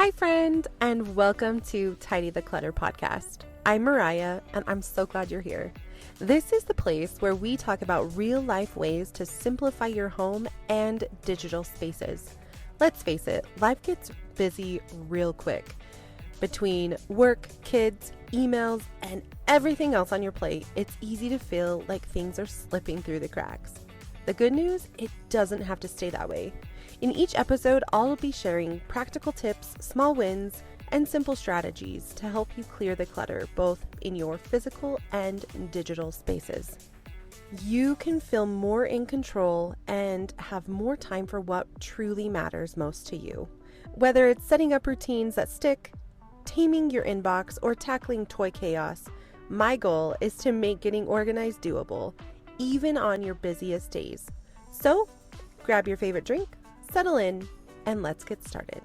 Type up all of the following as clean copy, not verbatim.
Hi, friend, and welcome to Tidy the Clutter podcast. I'm Mariah, and I'm so glad you're here. This is the place where we talk about real-life ways to simplify your home and digital spaces. Let's face it, life gets busy real quick. Between work, kids, emails, and everything else on your plate, it's easy to feel like things are slipping through the cracks. The good news, it doesn't have to stay that way. In each episode, I'll be sharing practical tips, small wins, and simple strategies to help you clear the clutter, both in your physical and digital spaces. You can feel more in control and have more time for what truly matters most to you. Whether it's setting up routines that stick, taming your inbox, or tackling toy chaos, my goal is to make getting organized doable, even on your busiest days. So, grab your favorite drink, settle in, and let's get started.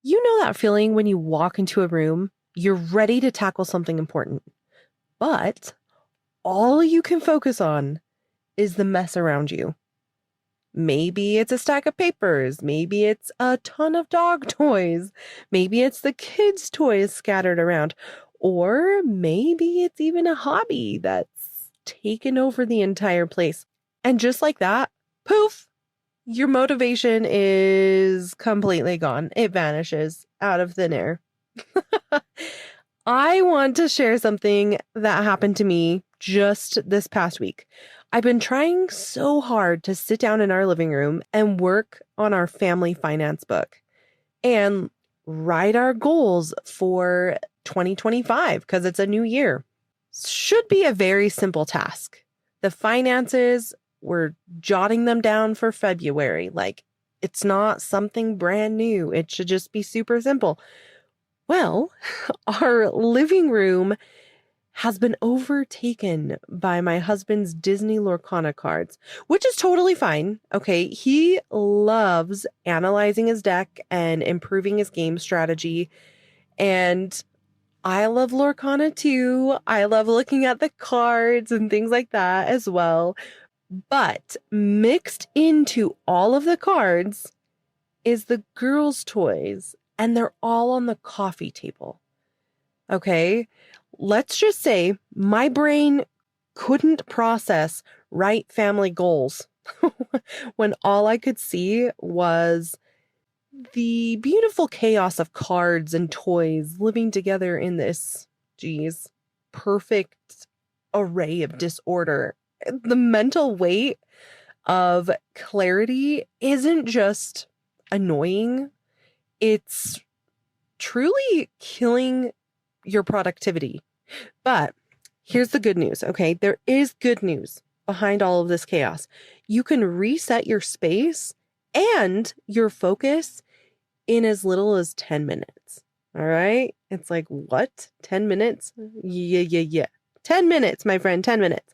You know that feeling when you walk into a room, you're ready to tackle something important, but all you can focus on is the mess around you. Maybe it's a stack of papers, maybe it's a ton of dog toys, maybe it's the kids' toys scattered around, or maybe it's even a hobby that's taken over the entire place. And just like that, poof! Your motivation is completely gone. It vanishes out of thin air. I want to share something that happened to me just this past week. I've been trying so hard to sit down in our living room and work on our family finance book and write our goals for 2025 because it's a new year. Should be a very simple task. The finances, we're jotting them down for February. Like, it's not something brand new. It should just be super simple. Well, our living room has been overtaken by my husband's Disney Lorcana cards, which is totally fine. Okay. He loves analyzing his deck and improving his game strategy. And I love Lorcana too. I love looking at the cards and things like that as well. But mixed into all of the cards is the girls' toys, and they're all on the coffee table. Okay, let's just say my brain couldn't process right family goals when all I could see was the beautiful chaos of cards and toys living together in this, perfect array of disorder. The mental weight of clarity isn't just annoying, it's truly killing your productivity. But here's the good news, okay? There is good news behind all of this chaos. You can reset your space and your focus in as little as 10 minutes. All right? It's like, what? 10 minutes? Yeah. 10 minutes, my friend, 10 minutes.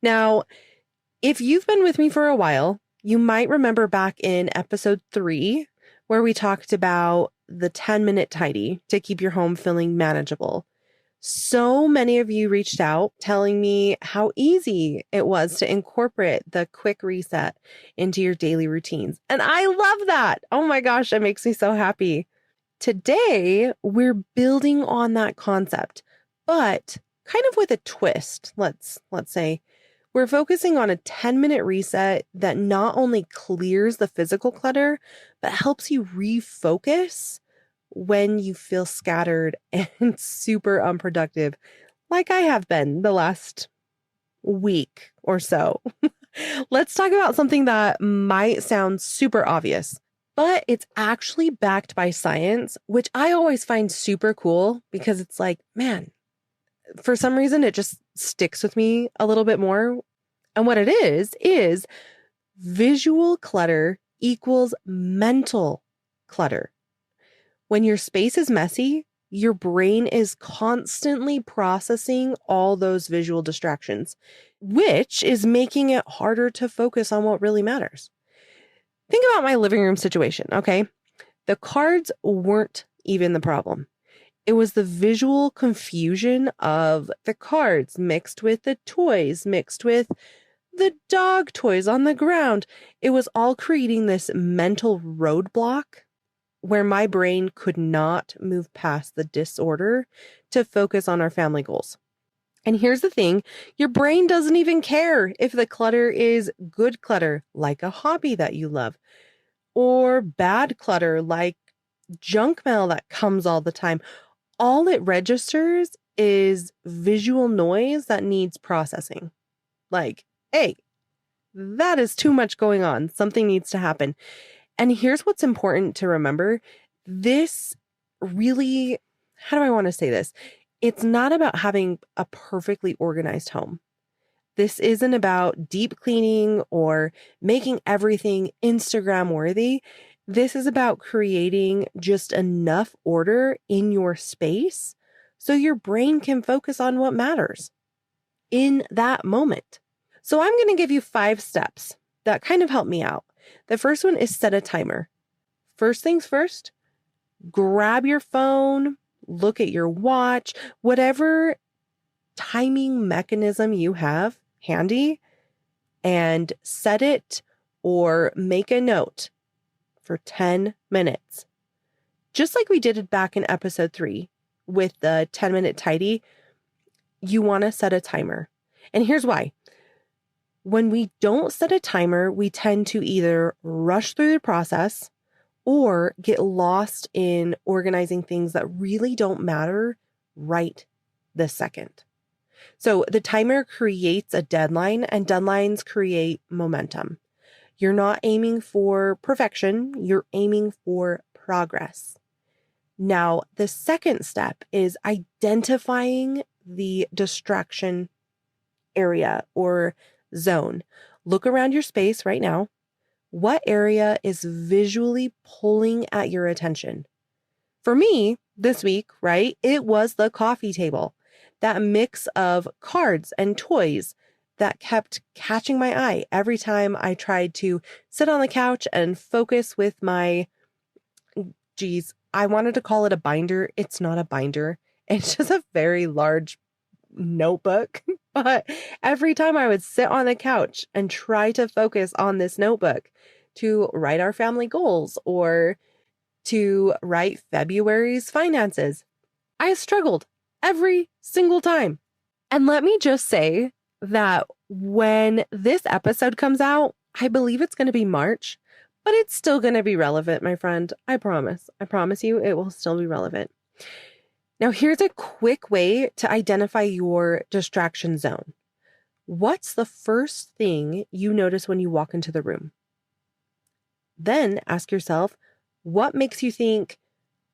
Now, if you've been with me for a while, you might remember back in episode 3, where we talked about the 10-minute tidy to keep your home feeling manageable. So many of you reached out telling me how easy it was to incorporate the quick reset into your daily routines. And I love that. Oh my gosh, it makes me so happy. Today, we're building on that concept, but kind of with a twist. Let's say we're focusing on a 10-minute reset that not only clears the physical clutter, but helps you refocus when you feel scattered and super unproductive, like I have been the last week or so. Let's talk about something that might sound super obvious, but it's actually backed by science, which I always find super cool because it's like, man, for some reason, it just sticks with me a little bit more. And what it is visual clutter equals mental clutter. When your space is messy, your brain is constantly processing all those visual distractions, which is making it harder to focus on what really matters. Think about my living room situation, okay? The cards weren't even the problem. It was the visual confusion of the cards mixed with the toys, mixed with the dog toys on the ground. It was all creating this mental roadblock where my brain could not move past the disorder to focus on our family goals. And here's the thing, your brain doesn't even care if the clutter is good clutter, like a hobby that you love, or bad clutter, like junk mail that comes all the time. All it registers is visual noise that needs processing. Like, hey, that is too much going on. Something needs to happen. And here's what's important to remember. This really, how do I want to say this? It's not about having a perfectly organized home. This isn't about deep cleaning or making everything Instagram worthy. This is about creating just enough order in your space so your brain can focus on what matters in that moment. So I'm going to give you 5 steps that kind of help me out. The first one is set a timer. First things first, grab your phone, look at your watch, whatever timing mechanism you have handy, and set it or make a note for 10 minutes. Just like we did it back in episode 3 with the 10-minute tidy, you want to set a timer. And here's why. When we don't set a timer, we tend to either rush through the process or get lost in organizing things that really don't matter right this second. So the timer creates a deadline, and deadlines create momentum. You're not aiming for perfection, you're aiming for progress. Now, the second step is identifying the distraction area or zone. Look around your space right now. What area is visually pulling at your attention? For me, this week, right, it was the coffee table. That mix of cards and toys that kept catching my eye every time I tried to sit on the couch and focus with my, I wanted to call it a binder. It's not a binder. It's just a very large notebook. But every time I would sit on the couch and try to focus on this notebook to write our family goals or to write February's finances, I struggled every single time. And let me just say that when this episode comes out, I believe it's going to be March, but it's still going to be relevant, my friend. I promise. I promise you it will still be relevant. Now, here's a quick way to identify your distraction zone. What's the first thing you notice when you walk into the room? Then ask yourself, what makes you think,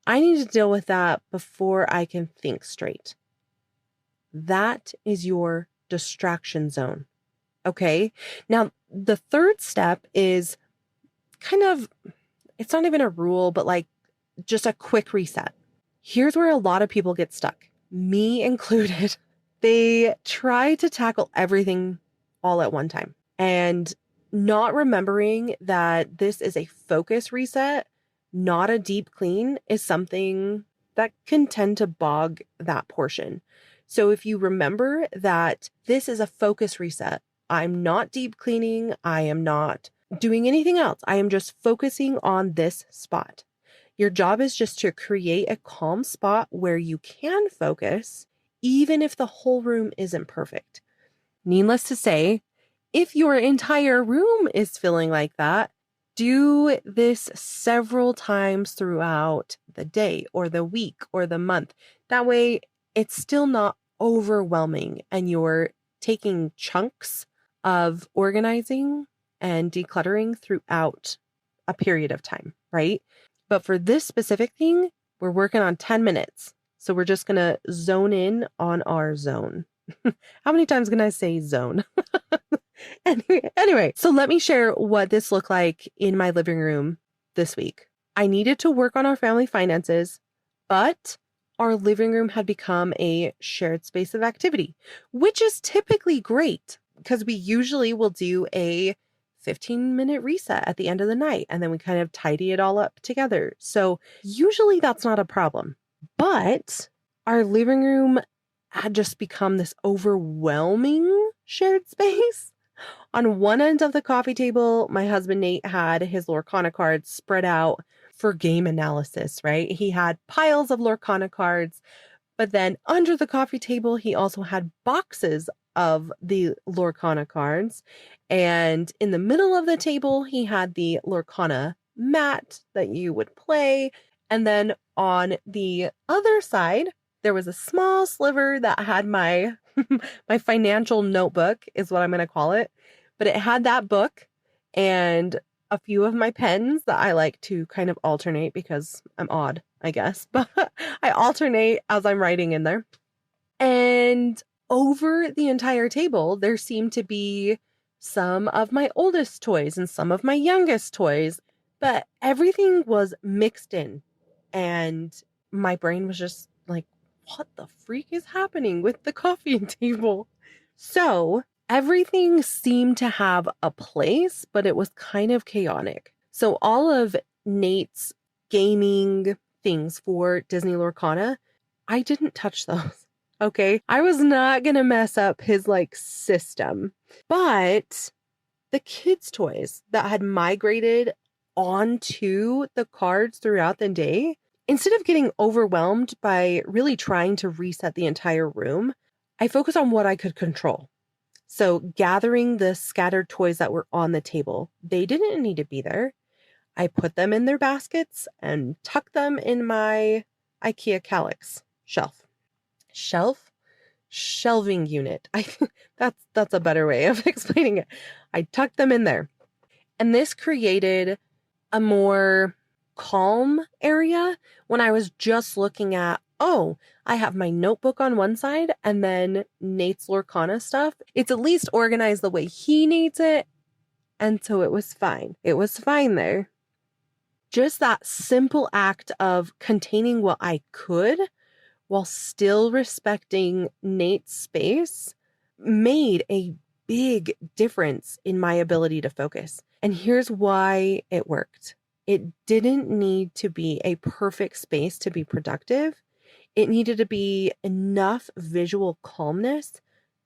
I need to deal with that before I can think straight? That is your distraction zone. Okay. Now, the third step is kind of, it's not even a rule, but like just a quick reset. Here's where a lot of people get stuck, me included. They try to tackle everything all at one time and not remembering that this is a focus reset, not a deep clean, is something that can tend to bog that portion. So if you remember that this is a focus reset, I'm not deep cleaning, I am not doing anything else, I am just focusing on this spot. Your job is just to create a calm spot where you can focus, even if the whole room isn't perfect. Needless to say, if your entire room is feeling like that, do this several times throughout the day or the week or the month. That way, it's still not overwhelming and you're taking chunks of organizing and decluttering throughout a period of time, right? But for this specific thing, we're working on 10 minutes. So we're just going to zone in on our zone. How many times can I say zone? Anyway, so let me share what this looked like in my living room this week. I needed to work on our family finances, but our living room had become a shared space of activity, which is typically great because we usually will do a 15-minute reset at the end of the night, and then we kind of tidy it all up together. So usually that's not a problem, but our living room had just become this overwhelming shared space. On one end of the coffee table, my husband Nate had his Lorcana cards spread out for game analysis, right? He had piles of Lorcana cards, but then under the coffee table, he also had boxes of the Lorcana cards. And in the middle of the table, he had the Lorcana mat that you would play. And then on the other side, there was a small sliver that had my my financial notebook is what I'm going to call it. But it had that book and a few of my pens that I like to kind of alternate because I'm odd, I guess. But I alternate as I'm writing in there. And over the entire table, there seemed to be some of my oldest toys and some of my youngest toys, but everything was mixed in. And my brain was just like, what the freak is happening with the coffee table? So everything seemed to have a place, but it was kind of chaotic. So all of Nate's gaming things for Disney Lorcana, I didn't touch those. Okay. I was not going to mess up his system, but the kids' toys that had migrated onto the cards throughout the day, instead of getting overwhelmed by really trying to reset the entire room, I focused on what I could control. So gathering the scattered toys that were on the table, they didn't need to be there. I put them in their baskets and tucked them in my IKEA Kallax shelving unit. That's a better way of explaining it. I tucked them in there. And this created a more calm area when I was just looking at, oh, I have my notebook on one side and then Nate's Lorcana stuff. It's at least organized the way he needs it. And so it was fine. It was fine there. Just that simple act of containing what I could while still respecting Nate's space made a big difference in my ability to focus. And here's why it worked. It didn't need to be a perfect space to be productive. It needed to be enough visual calmness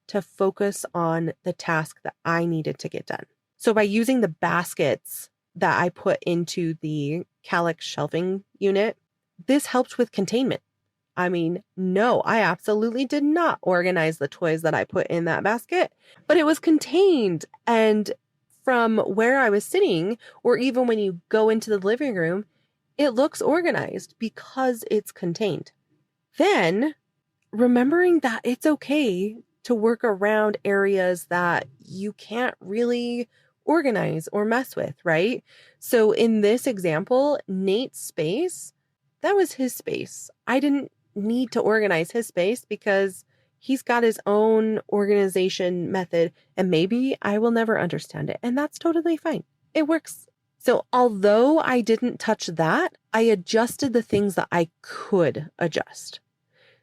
to focus on the task that I needed to get done. So by using the baskets that I put into the Kallax shelving unit, this helped with containment. I mean, no, I absolutely did not organize the toys that I put in that basket, but it was contained. And from where I was sitting, or even when you go into the living room, it looks organized because it's contained. Then remembering that it's okay to work around areas that you can't really organize or mess with, right? So in this example, Nate's space, that was his space. I didn't need to organize his space because he's got his own organization method and maybe I will never understand it. And that's totally fine. It works. So although I didn't touch that, I adjusted the things that I could adjust.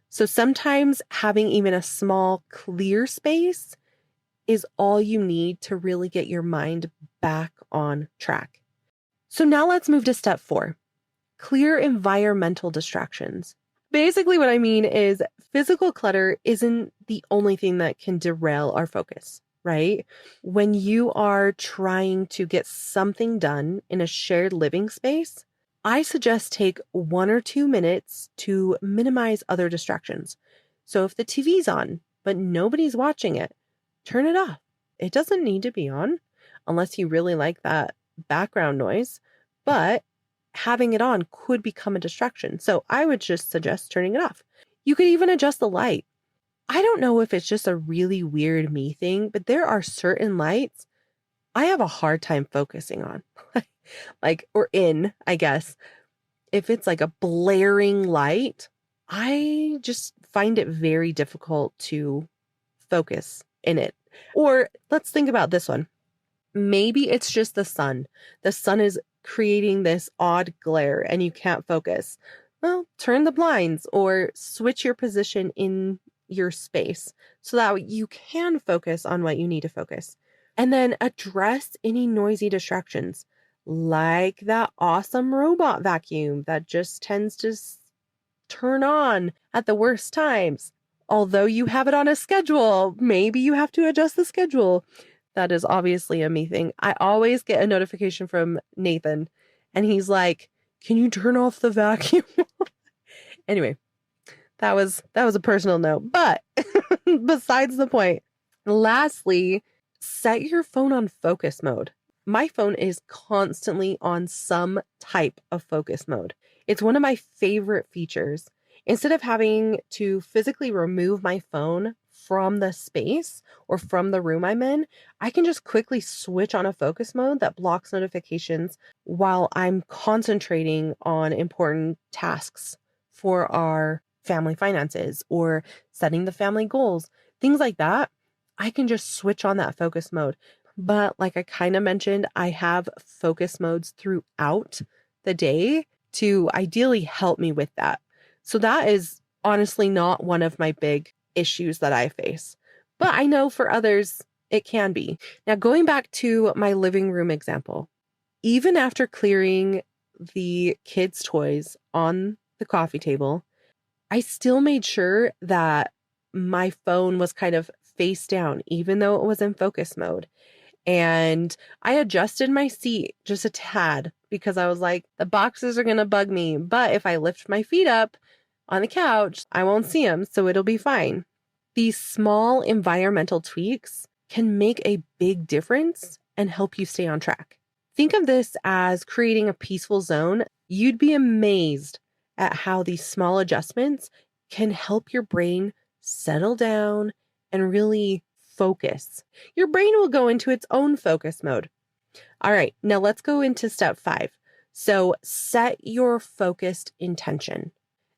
So sometimes having even a small clear space is all you need to really get your mind back on track. So now let's move to step 4, clear environmental distractions. Basically what I mean is physical clutter isn't the only thing that can derail our focus, right? When you are trying to get something done in a shared living space, I suggest take 1 or 2 minutes to minimize other distractions. So if the TV's on, but nobody's watching it, turn it off. It doesn't need to be on unless you really like that background noise, but having it on could become a distraction. So I would just suggest turning it off. You could even adjust the light. I don't know if it's just a really weird me thing, but there are certain lights I have a hard time focusing on. I guess. If it's like a blaring light, I just find it very difficult to focus in it. Or let's think about this one. Maybe it's just the sun. The sun is creating this odd glare and you can't focus. Well, turn the blinds or switch your position in your space so that you can focus on what you need to focus. And then address any noisy distractions, like that awesome robot vacuum that just tends to turn on at the worst times. Although you have it on a schedule, maybe you have to adjust the schedule. That is obviously a me thing. I always get a notification from Nathan and he's like, Can you turn off the vacuum? Anyway, that was a personal note, but besides the point. Lastly, set your phone on focus mode. My phone is constantly on some type of focus mode. It's one of my favorite features. Instead of having to physically remove my phone from the space or from the room I'm in, I can just quickly switch on a focus mode that blocks notifications while I'm concentrating on important tasks for our family finances or setting the family goals, things like that. I can just switch on that focus mode. But like I kind of mentioned, I have focus modes throughout the day to ideally help me with that. So that is honestly not one of my big issues that I face. But I know for others, it can be. Now, going back to my living room example, even after clearing the kids' toys on the coffee table, I still made sure that my phone was kind of face down, even though it was in focus mode. And I adjusted my seat just a tad because I was like, the boxes are going to bug me. But if I lift my feet up on the couch, I won't see them. So it'll be fine. These small environmental tweaks can make a big difference and help you stay on track. Think of this as creating a peaceful zone. You'd be amazed at how these small adjustments can help your brain settle down and really focus. Your brain will go into its own focus mode. All right, now let's go into step 5. So set your focused intention.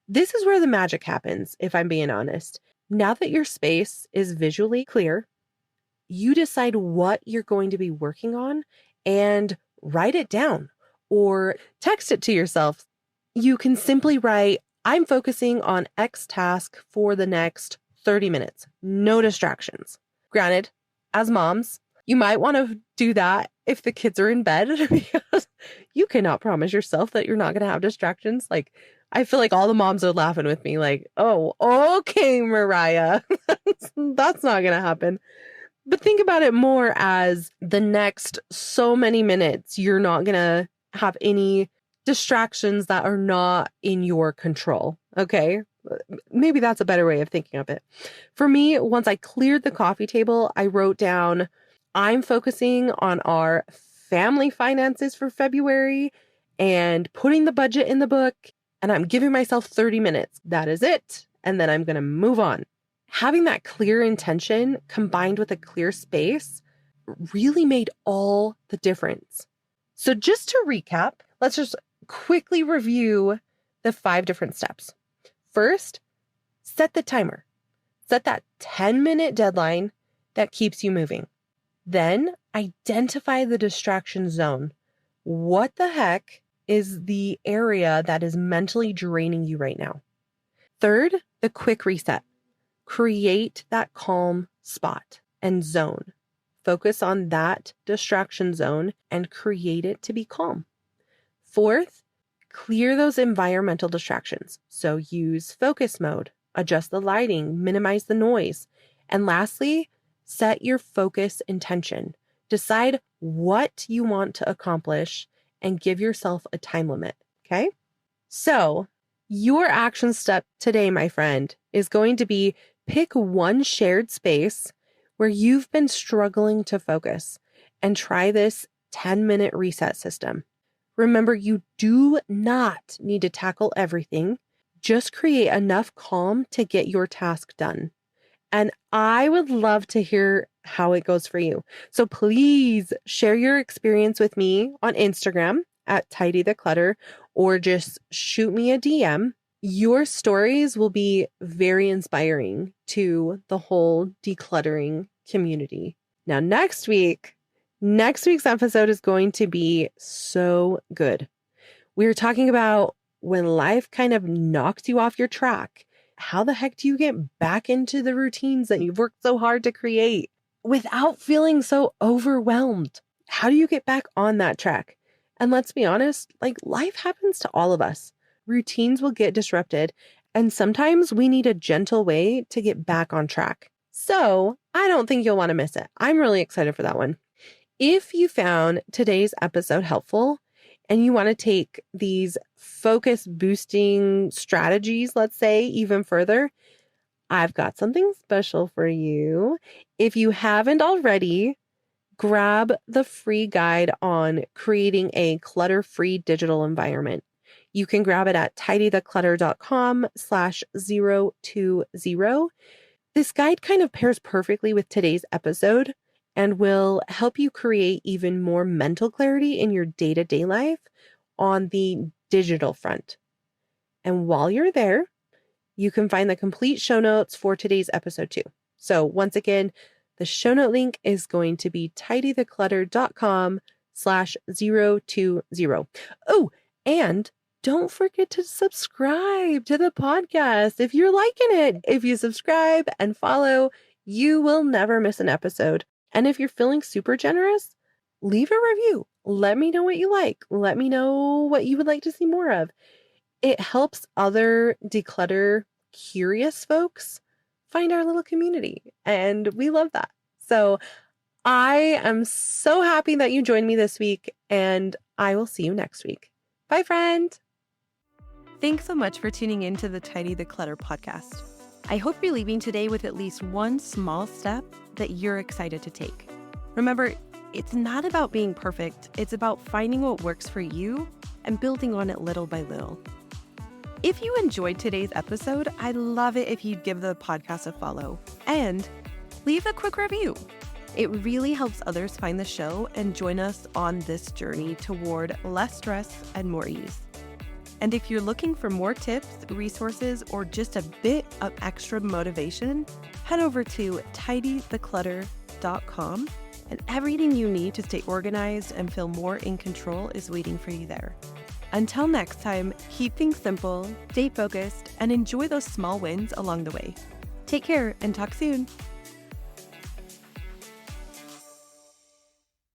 This is where the magic happens, if I'm being honest. Now that your space is visually clear, you decide what you're going to be working on and write it down or text it to yourself. You can simply write, I'm focusing on X task for the next 30 minutes. No distractions. Granted, as moms, you might want to do that if the kids are in bed because you cannot promise yourself that you're not going to have distractions. Like, I feel like all the moms are laughing with me like, oh, okay, Mariah, that's not going to happen. But think about it more as the next so many minutes, you're not going to have any distractions that are not in your control. Okay. Maybe that's a better way of thinking of it. For me, once I cleared the coffee table, I wrote down, I'm focusing on our family finances for February and putting the budget in the book, and I'm giving myself 30 minutes. That is it. And then I'm going to move on. Having that clear intention combined with a clear space really made all the difference. So just to recap, let's just quickly review the 5 different steps. First, set the timer. Set that 10-minute deadline that keeps you moving. Then identify the distraction zone. What the heck is the area that is mentally draining you right now? Third, the quick reset. Create that calm spot and zone. Focus on that distraction zone and create it to be calm. Fourth, clear those environmental distractions. So use focus mode, adjust the lighting, minimize the noise. And lastly, set your focus intention. Decide what you want to accomplish and give yourself a time limit. Okay? So your action step today, my friend, is going to be pick one shared space where you've been struggling to focus and try this 10-minute reset system. Remember, you do not need to tackle everything. Just create enough calm to get your task done. And I would love to hear how it goes for you. So please share your experience with me on Instagram at Tidy the Clutter, or just shoot me a DM. Your stories will be very inspiring to the whole decluttering community. Now, next week's episode is going to be so good. We're talking about when life kind of knocks you off your track. How the heck do you get back into the routines that you've worked so hard to create without feeling so overwhelmed? How do you get back on that track? And let's be honest, like, life happens to all of us. Routines will get disrupted, and sometimes we need a gentle way to get back on track. So I don't think you'll want to miss it. I'm really excited for that one. If you found today's episode helpful and you want to take these focus boosting strategies, let's say, even further, I've got something special for you. If you haven't already, grab the free guide on creating a clutter-free digital environment. You can grab it at tidytheclutter.com/020. This guide kind of pairs perfectly with today's episode and will help you create even more mental clarity in your day-to-day life on the digital front. And while you're there, you can find the complete show notes for today's episode too. So once again, the show note link is going to be tidytheclutter.com/020. Oh, and don't forget to subscribe to the podcast if you're liking it. If you subscribe and follow, you will never miss an episode. And if you're feeling super generous, leave a review. Let me know what you like. Let me know what you would like to see more of. It helps other declutter curious folks find our little community, and we love that. So I am so happy that you joined me this week, and I will see you next week. Bye, friend. Thanks so much for tuning in to the Tidy the Clutter podcast. I hope you're leaving today with at least one small step that you're excited to take. Remember, it's not about being perfect. It's about finding what works for you and building on it little by little. If you enjoyed today's episode, I'd love it if you'd give the podcast a follow and leave a quick review. It really helps others find the show and join us on this journey toward less stress and more ease. And if you're looking for more tips, resources, or just a bit of extra motivation, head over to tidytheclutter.com, and everything you need to stay organized and feel more in control is waiting for you there. Until next time, keep things simple, stay focused, and enjoy those small wins along the way. Take care and talk soon.